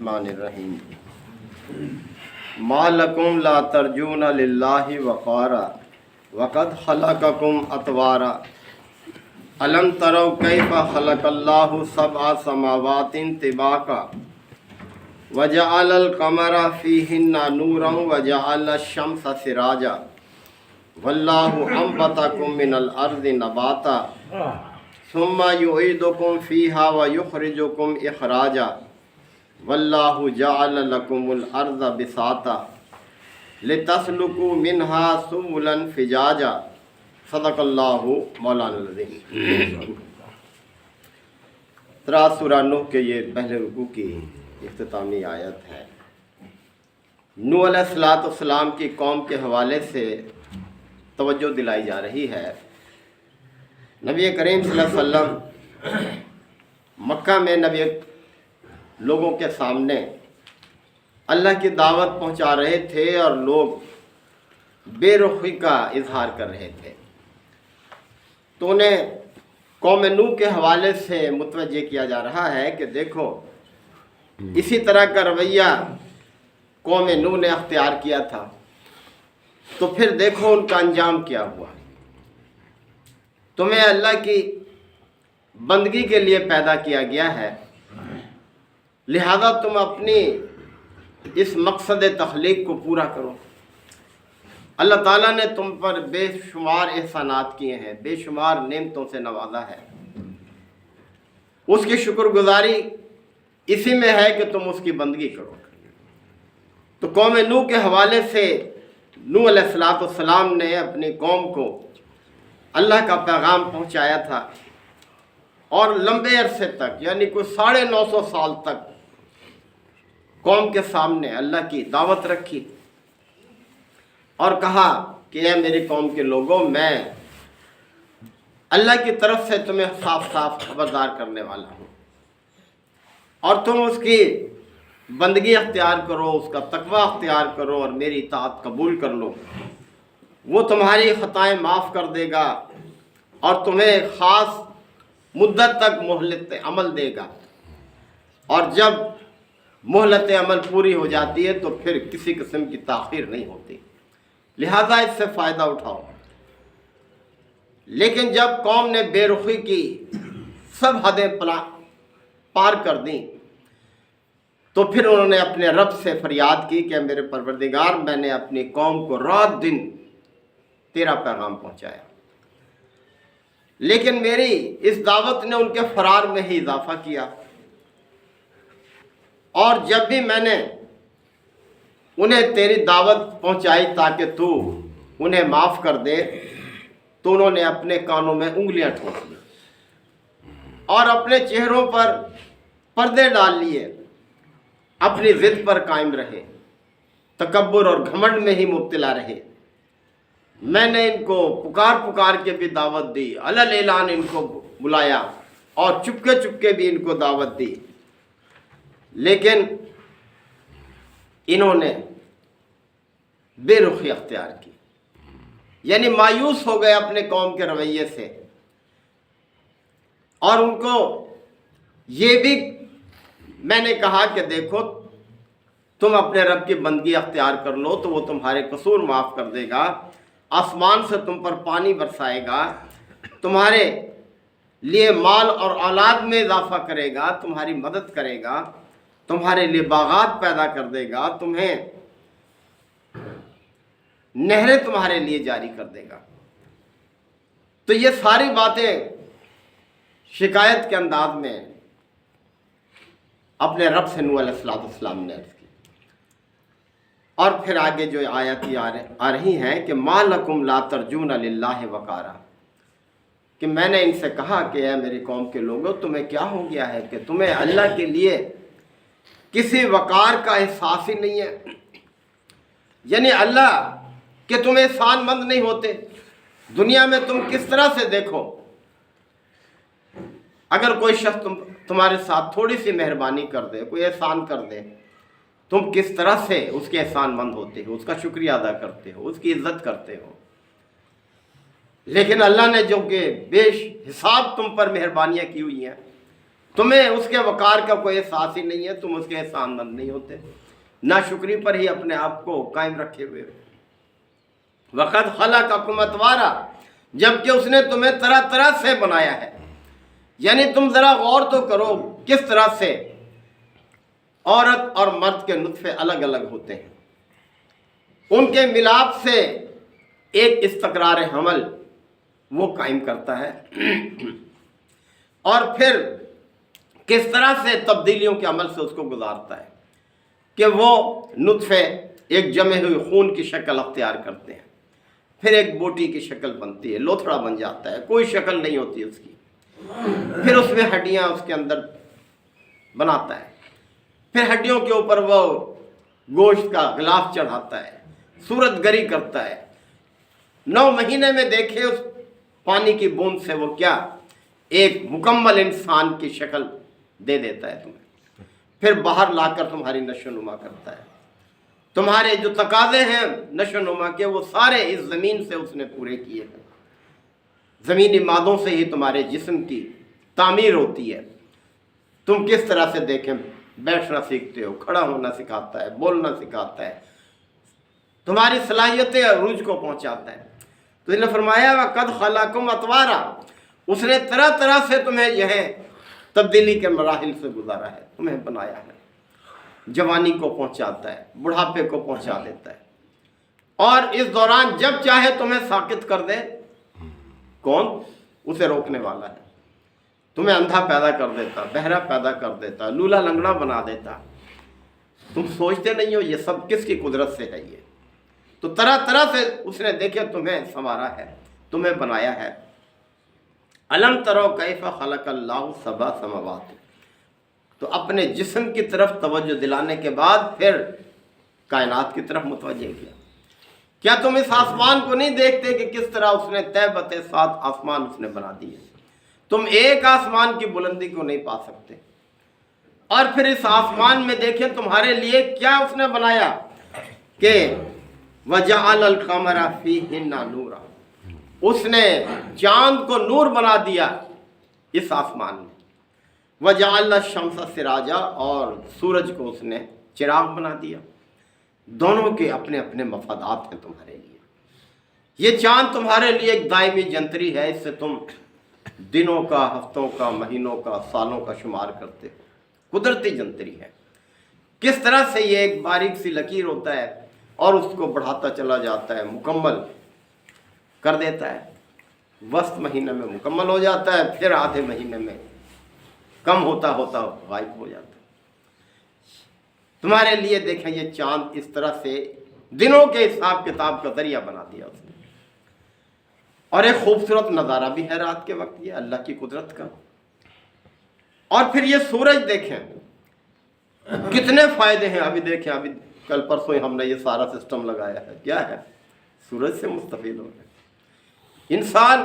बिस्मिल्लाहिर्रहमानिर्रहीम। मा लकुम ला तर्जून लिल्लाहि वक़ारा वक़द खलक़कुम अतवारा अलम तरौ कैफ़ खलक़ल्लाहु सबअ समावातिन तिबाका वजअलल क़मरा फ़ीहिन्ना नूरन वजअलश शम्सा सिराजा वल्लाहु अंबतकुम मिनल अर्ज़ि नबाता सुम्मा युईदुकुम फ़ीहा व युख़रिजुकुम इख़राजा वल्लाहु जअल लकुमुल अर्ज़ बिसाता लितस्लुकू मिन्हा सुबुलन फ़िजाजा। सदक़ल्लाहु मौलाना अज़ीम। सूरह नूह के ये पहले रुकू की इख्तितामी आयत है। नूह अलैहिस्सलाम की कौम के हवाले से तवज्जो दिलाई जा रही है। नबी करीम सल्लल्लाहु अलैहि वसल्लम मक्का में नबी लोगों के सामने अल्लाह की दावत पहुंचा रहे थे और लोग बेरुखी का इजहार कर रहे थे, तो उन्हें कौम नूह के हवाले से मुतवज्जे किया जा रहा है कि देखो इसी तरह का रवैया कौम नूह ने अख्तियार किया था, तो फिर देखो उनका अंजाम क्या हुआ। तुम्हें अल्लाह की बंदगी के लिए पैदा किया गया है, लिहाजा तुम अपनी इस मकसद तख्लीक को पूरा करो। अल्लाह ताला ने तुम पर बेशुमार एहसानात किए हैं, बेशुमार नेमतों से नवाजा है। उसकी शुक्रगुजारी इसी में है कि तुम उसकी बंदगी करो। तो कौम नूह के हवाले से नूह अलैहिस्सलाम ने अपनी कौम को अल्लाह का पैगाम पहुंचाया था और लंबे अरसे तक यानी कोई 950 साल तक कौम के सामने अल्लाह की दावत रखी और कहा कि ऐ मेरी कौम के लोगों, मैं अल्लाह की तरफ से तुम्हें साफ साफ खबरदार करने वाला हूँ और तुम उसकी बंदगी अख्तियार करो, उसका तकवा अख्तियार करो और मेरी इताअत कबूल कर लो। वो तुम्हारी ख़ताएँ माफ़ कर देगा और तुम्हें ख़ास मुद्दत तक मोहलत अमल देगा, और जब मोहलत अमल पूरी हो जाती है तो फिर किसी किस्म की ताख़ीर नहीं होती, लिहाजा इससे फ़ायदा उठाओ। लेकिन जब कौम ने बेरुखी की, सब हदें पार कर दी, तो फिर उन्होंने अपने रब से फरियाद की कि मेरे परवरदिगार, मैंने अपनी कौम को रात दिन तेरा पैगाम पहुंचाया, लेकिन मेरी इस दावत ने उनके फरार में ही इजाफा किया, और जब भी मैंने उन्हें तेरी दावत पहुंचाई ताकि तू उन्हें माफ़ कर दे, तो उन्होंने अपने कानों में उंगलियां ठोक ली और अपने चेहरों पर पर्दे डाल लिए, अपनी ज़िद पर कायम रहे, तकब्बुर और घमंड में ही मुब्तला रहे। मैंने इनको पुकार के भी दावत दी, अलल ऐलान इनको बुलाया और चुपके चुपके भी इनको दावत दी, लेकिन इन्होंने बेरुखी अख्तियार की, यानी मायूस हो गए अपने कौम के रवैये से। और उनको ये भी मैंने कहा कि देखो तुम अपने रब की बंदगी अख्तियार कर लो तो वो तुम्हारे कसूर माफ़ कर देगा, आसमान से तुम पर पानी बरसाएगा, तुम्हारे लिए माल और औलाद में इजाफा करेगा, तुम्हारी मदद करेगा, तुम्हारे लिए बागात पैदा कर देगा, तुम्हें नहरें तुम्हारे लिए जारी कर देगा। तो ये सारी बातें शिकायत के अंदाज में अपने रब से नूह अलैहिस्सलाम ने अर्ज़ की। और फिर आगे जो आयत आ रही हैं कि मा लकुम ला तर्जून लिल्लाहि वक़ारा, कि मैंने इनसे कहा कि ऐ मेरी कौम के लोगों, तुम्हें क्या हो गया है कि तुम्हें अल्लाह के लिए किसी वक़ार का एहसास ही नहीं है, यानी अल्लाह के तुम एहसानमंद नहीं होते। दुनिया में तुम किस तरह से देखो, अगर कोई शख्स तुम्हारे साथ थोड़ी सी मेहरबानी कर दे, कोई एहसान कर दे, तुम किस तरह से उसके एहसानमंद होते हो, उसका शुक्रिया अदा करते हो, उसकी इज्जत करते हो। लेकिन अल्लाह ने जो कि बेहिसाब तुम पर मेहरबानियाँ की हुई हैं, تمہیں اس کے وقار کا کوئی احساس ہی نہیں ہے، تم اس کے احسان مند نہیں ہوتے، ناشکری پر ہی اپنے آپ کو قائم رکھے ہوئے ہو۔ وَقَدْ خَلَقَكُمْ أَطْوَارًا، جبکہ اس نے تمہیں طرح طرح سے بنایا ہے۔ یعنی تم ذرا غور تو کرو کس طرح سے عورت اور مرد کے نطفے الگ الگ ہوتے ہیں، ان کے ملاپ سے ایک استقرار حمل وہ قائم کرتا ہے، اور پھر کس طرح سے تبدیلیوں کے عمل سے اس کو گزارتا ہے کہ وہ نطفے ایک جمے ہوئے خون کی شکل اختیار کرتے ہیں، پھر ایک بوٹی کی شکل بنتی ہے، لوتھڑا بن جاتا ہے، کوئی شکل نہیں ہوتی اس کی، پھر اس میں ہڈیاں اس کے اندر بناتا ہے، پھر ہڈیوں کے اوپر وہ گوشت کا غلاف چڑھاتا ہے، صورت گری کرتا ہے۔ 9 مہینے میں دیکھے اس پانی کی بوند سے وہ کیا ایک مکمل انسان کی شکل دے دیتا ہے تمہیں، پھر باہر لا کر تمہاری نشو نما کرتا ہے۔ تمہارے جو تقاضے ہیں نشو نما کے وہ سارے اس زمین سے اس نے پورے کیے ہیں۔ زمینی مادوں سے ہی تمہارے جسم کی تعمیر ہوتی ہے۔ تم کس طرح سے دیکھیں بیٹھنا سیکھتے ہو، کھڑا ہونا سکھاتا ہے، بولنا سکھاتا ہے، تمہاری صلاحیتیں عروج کو پہنچاتا ہے۔ تو اس نے فرمایا وَقَدْ خَلَقَكُمْ أَطْوَارًا، اس نے طرح طرح سے تمہیں یہ تبدیلی کے مراحل سے گزارا ہے، تمہیں بنایا ہے، جوانی کو پہنچاتا ہے، بڑھاپے کو پہنچا دیتا ہے، اور اس دوران جب چاہے تمہیں ساقط کر دے، کون؟ اسے روکنے والا ہے۔ تمہیں اندھا پیدا کر دیتا، بہرا پیدا کر دیتا، لولا لنگڑا بنا دیتا۔ تم سوچتے نہیں ہو یہ سب کس کی قدرت سے ہے؟ یہ تو طرح طرح سے اس نے دیکھے تمہیں سنوارا ہے، تمہیں بنایا ہے۔ الم ترو کیف خلق اللہ سبع سماوات، تو اپنے جسم کی طرف توجہ دلانے کے بعد پھر کائنات کی طرف متوجہ کیا۔ کیا تم اس آسمان کو نہیں دیکھتے کہ کس طرح اس نے طے بتے 7 آسمان اس نے بنا دیے؟ تم ایک آسمان کی بلندی کو نہیں پا سکتے، اور پھر اس آسمان میں دیکھیں تمہارے لیے کیا اس نے بنایا کہ وَجَعَلَ الْقَمَرَ فِيهِنَّ نُورًا، اس نے چاند کو نور بنا دیا اس آسمان میں، وَجَعَلَ الشَّمْسَ سِرَاجًا، اور سورج کو اس نے چراغ بنا دیا۔ دونوں کے اپنے اپنے مفادات ہیں تمہارے لیے۔ یہ چاند تمہارے لیے ایک دائمی جنتری ہے، اس سے تم دنوں کا، ہفتوں کا، مہینوں کا، سالوں کا شمار کرتے ہو، قدرتی جنتری ہے۔ کس طرح سے یہ ایک باریک سی لکیر ہوتا ہے اور اس کو بڑھاتا چلا جاتا ہے، مکمل کر دیتا ہے، وسط مہینے میں مکمل ہو جاتا ہے، پھر آدھے مہینے میں کم ہوتا ہوتا غائب ہو جاتا ہے۔ تمہارے لیے دیکھیں یہ چاند اس طرح سے دنوں کے حساب کتاب کا ذریعہ بنا دیا اس نے، اور ایک خوبصورت نظارہ بھی ہے رات کے وقت یہ اللہ کی قدرت کا۔ اور پھر یہ سورج دیکھیں کتنے فائدے ہیں، ابھی دیکھیں، ابھی کل پرسوں ہم نے یہ سارا سسٹم لگایا ہے، کیا ہے؟ سورج سے مستفید ہو رہے۔ انسان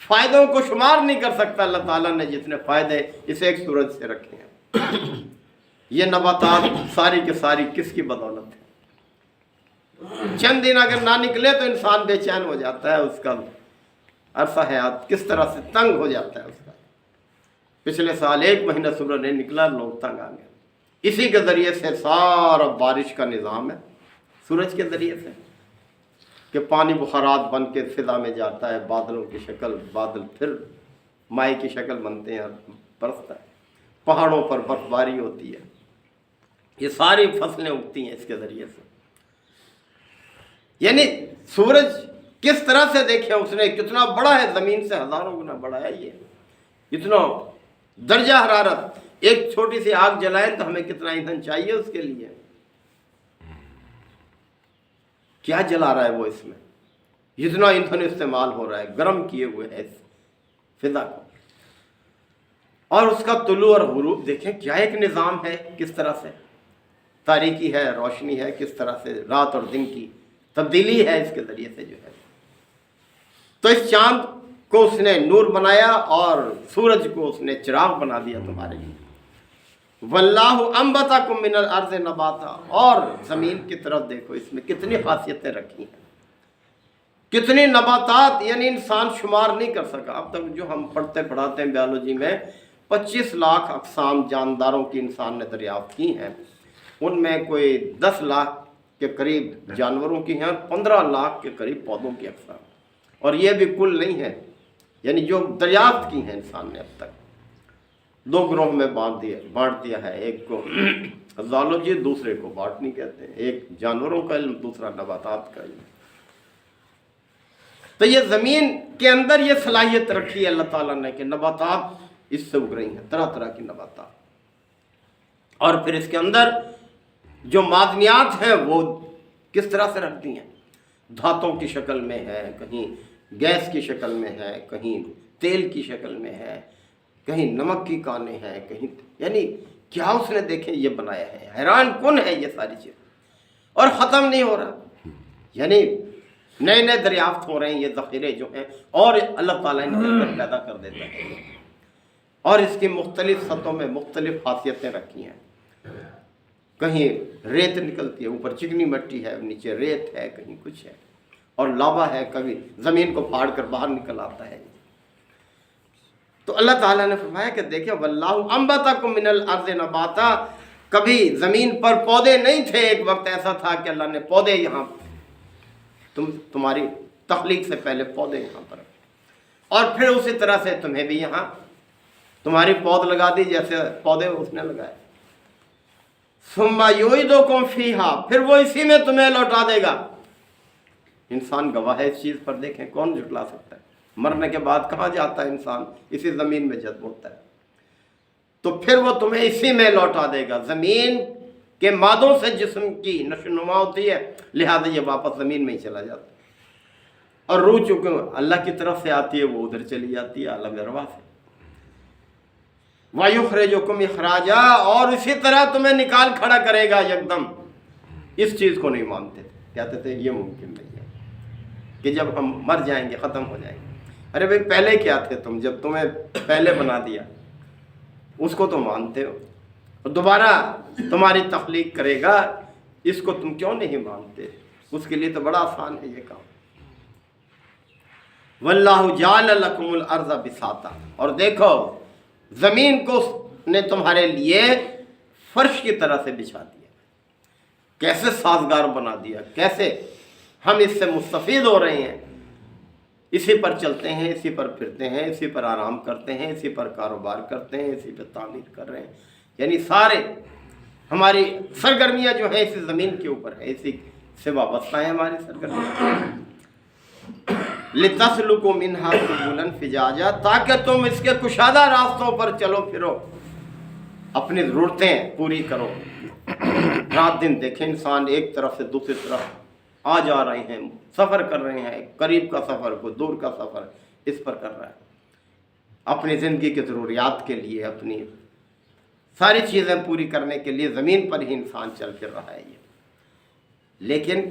فائدوں کو شمار نہیں کر سکتا، اللہ تعالیٰ نے جتنے فائدے اس ایک سورج سے رکھے ہیں۔ یہ نباتات ساری کے ساری کس کی بدولت ہے؟ چند دن اگر نہ نکلے تو انسان بے چین ہو جاتا ہے، اس کا عرصہ حیات کس طرح سے تنگ ہو جاتا ہے اس کا۔ پچھلے سال 1 مہینہ سورج نہیں نکلا، لوگ تنگ آ گئے۔ اسی کے ذریعے سے سارا بارش کا نظام ہے، سورج کے ذریعے سے، کہ پانی بخارات بن کے فضا میں جاتا ہے، بادلوں کی شکل، بادل پھر مائع کی شکل بنتے ہیں اور برستا ہے، پہاڑوں پر برف باری ہوتی ہے، یہ ساری فصلیں اگتی ہیں اس کے ذریعے سے۔ یعنی سورج کس طرح سے دیکھیں اس نے کتنا بڑا ہے، زمین سے ہزاروں گنا بڑا ہے یہ، اتنا درجہ حرارت، ایک چھوٹی سی آگ جلائیں تو ہمیں کتنا ایندھن چاہیے اس کے لیے، کیا جلا رہا ہے وہ اس میں، اتنا ایندھن استعمال ہو رہا ہے، گرم کیے ہوئے ہے اس فضا کو۔ اور اس کا طلوع اور غروب دیکھیں کیا ایک نظام ہے، کس طرح سے تاریکی ہے، روشنی ہے، کس طرح سے رات اور دن کی تبدیلی ہے اس کے ذریعے سے جو ہے۔ تو اس چاند کو اس نے نور بنایا اور سورج کو اس نے چراغ بنا دیا تمہارے لیے۔ واللہ انبتکم من الارض نباتا، اور زمین کی طرف دیکھو، اس میں کتنی خاصیتیں رکھی ہیں، کتنی نباتات، یعنی انسان شمار نہیں کر سکا اب تک۔ جو ہم پڑھتے پڑھاتے ہیں بیالوجی میں، 25 लाख अक़साम जानदारों की इंसान ने दरियाफ्त की हैं, उनमें कोई 10 लाख के करीब जानवरों की हैं और 15 लाख के करीब पौधों की अक़साम, और ये भी कुल नहीं है, यानी जो दरियाफ्त की हैं इंसान ने अब तक। 2 ग्रोह में बांट दिया है, एक को ज़ूलॉजी, दूसरे को बॉटनी कहते हैं, एक जानवरों का इल्म, दूसरा नबातात का इल्म। तो ये ज़मीन के अंदर ये सलाहियत रखी है अल्लाह ताला ने कि नबातात इससे उग रही हैं, तरह तरह की नबातात, और फिर इसके अंदर जो मादनियात हैं वो किस तरह से रखती हैं, धातों की शक्ल में है, कहीं गैस की शक्ल में है, कहीं तेल की शक्ल में है, कहीं नमक की काने हैं, कहीं, यानी क्या उसने देखे ये बनाया है, हैरान कुन है ये सारी चीज़, और ख़त्म नहीं हो रहा। यानी नए नए दरियाफ्त हो रहे हैं ये ज़ख़ीरे जो हैं, और अल्लाह ताला इनके अंदर पैदा कर देता है, और इसकी मुख्तलिफ सतहों में मुख्तलिफ खासियतें रखी हैं। कहीं रेत निकलती है, ऊपर चिकनी मिट्टी है, नीचे रेत है, कहीं कुछ है, और लावा है, कभी ज़मीन को फाड़ कर बाहर निकल आता है। तो अल्लाह ताला ने फरमाया कि देखिए, वल्लाहु अंबतकुम मिनल अर्ज़ि नबाता, कभी ज़मीन पर पौधे नहीं थे, एक वक्त ऐसा था कि अल्लाह ने पौधे यहाँ, तुम्हारी तख्लीक से पहले पौधे यहाँ पर, और फिर उसी तरह से तुम्हें भी यहाँ तुम्हारी पौध लगा दी जैसे पौधे उसने लगाए। सुम्मा युईदुकुम फीहा, फिर वो इसी में तुम्हें लौटा देगा। इंसान गवाह है इस चीज़ पर, देखें कौन झुटला सकता है, मरने के बाद कहाँ जाता है इंसान, इसी ज़मीन में जज्ब होता है, तो फिर वो तुम्हें इसी में लौटा देगा। ज़मीन के मादों से जिस्म की नशोनुमा होती है, लिहाजा ये वापस ज़मीन में ही चला जाता है, और रूह चूँकि अल्लाह की तरफ से आती है वो उधर चली जाती है आलम अरवाह से। वयुखरिजुकुम इखराजा, और इसी तरह तुम्हें निकाल खड़ा करेगा एकदम। इस चीज़ को नहीं मानते थे, कहते थे ये मुमकिन नहीं है कि जब हम मर जाएंगे ख़त्म हो जाएंगे। अरे भाई पहले क्या थे तुम, जब तुम्हें पहले बना दिया उसको तो मानते हो, और दोबारा तुम्हारी तख्लीक करेगा, इसको तुम क्यों नहीं मानते? उसके लिए तो बड़ा आसान है ये काम। वल्लाहु जाअल लकुमुल अर्ज़ बिसाता, और देखो ज़मीन को ने तुम्हारे लिए फर्श की तरह से बिछा दिया, कैसे साजगार बना दिया, कैसे हम इससे मुस्तफ़ीद हो रहे हैं, इसी पर चलते हैं, इसी पर फिरते हैं, इसी पर आराम करते हैं, इसी पर कारोबार करते हैं, इसी पर तामीर कर रहे हैं। यानी सारे हमारी सरगर्मियाँ जो है इसी ज़मीन के ऊपर है, इसी से वाबस्ता है हमारी सरगर्मियाँ। लितस्लुकु मिन्हा सुबुलन फिजाजा, ताकि तुम इसके कुशादा रास्तों पर चलो फिरो, अपनी ज़रूरतें पूरी करो। रात दिन देखें इंसान एक तरफ से दूसरी तरफ आ जा रहे हैं, सफ़र कर रहे हैं, करीब का सफ़र को दूर का सफ़र इस पर कर रहा है, अपनी ज़िंदगी की ज़रूरियात के लिए, अपनी सारी चीज़ें पूरी करने के लिए ज़मीन पर ही इंसान चल फिर रहा है ये। लेकिन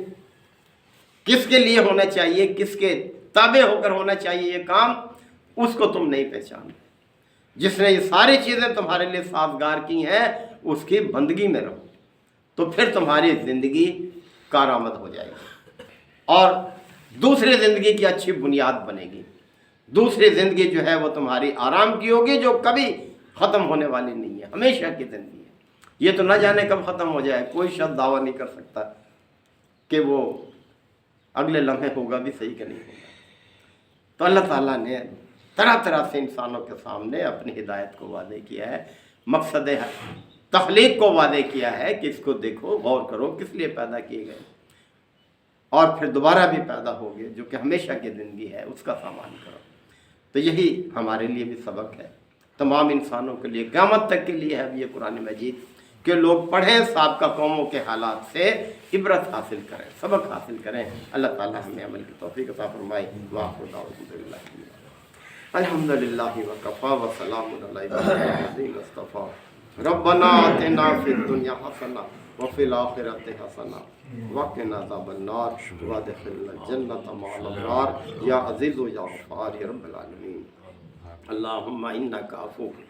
किसके लिए होना चाहिए, किसके ताबे होकर होना चाहिए ये काम, उसको तुम नहीं पहचानते। जिसने ये सारी चीज़ें तुम्हारे लिए साजगार की हैं उसकी बंदगी में रहो, तो फिर तुम्हारी ज़िंदगी कारामद हो जाएगी और दूसरी ज़िंदगी की अच्छी बुनियाद बनेगी। दूसरी ज़िंदगी जो है वो तुम्हारी आराम की होगी, जो कभी ख़त्म होने वाली नहीं है, हमेशा की ज़िंदगी है। ये तो न जाने कब ख़त्म हो जाए, कोई शख्स दावा नहीं कर सकता कि वो अगले लम्हे होगा भी सही कि नहीं होगा। तो अल्लाह ताला ने तरह तरह से इंसानों के सामने अपनी हिदायत को वादे किया है, मकसद तख्लीक को वादे किया है कि इसको देखो, गौर करो किस लिए पैदा किए गए, और फिर दोबारा भी पैदा होगे, जो कि हमेशा की ज़िंदगी है उसका सामान करो। तो यही हमारे लिए भी सबक है, तमाम इंसानों के लिए, क़यामत तक के लिए है ये कुरान मजीद, कि लोग पढ़ें, साबिक़ा कौमों के हालात से इबरत हासिल करें, सबक हासिल करें। अल्लाह ताला हमें अमल की तौफ़ीक़ अता फ़रमाए। अल्हम्दुलिल्लाह व कफ़ा व सलामुन अला इबादिहिल मुस्तफ़ा। रब्बना आतिना फ़िद दुनिया हसना व फ़िल आख़िरति हसना व क़िना अज़ाबन्नार व अदख़िलना जन्नत मअल अबरार या अज़ीज़ु या गफ़्फ़ार या रब्बल आलमीन। अल्लाहुम्मा इन्नका अफ़ुव्वुन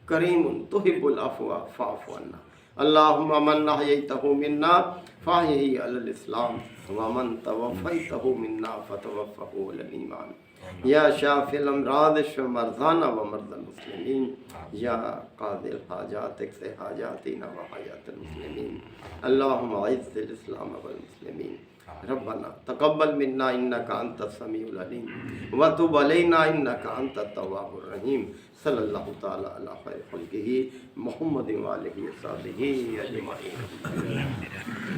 करीमुन तुहिब्बुल अफ़्वा फ़अफ़ु अन्ना। अल्लाहुम्मा मन अहयैतहु मिन्ना فاحیہ علی الاسلام ومن توفیتہ منا فتوفہ علی الایمان یا شافی الامراض اشف مرضانا ومرضى المسلمین یا قاضی الحاجات اقض حاجاتنا وحاجات المسلمین اللہم اعز الاسلام والمسلمین ربنا تقبل منا انك انت السميع العليم وتب علينا انك انت التواب الرحيم صلی اللہ تعالی علی خیر خلقہ محمد وآلہ وصحبہ اجمعین.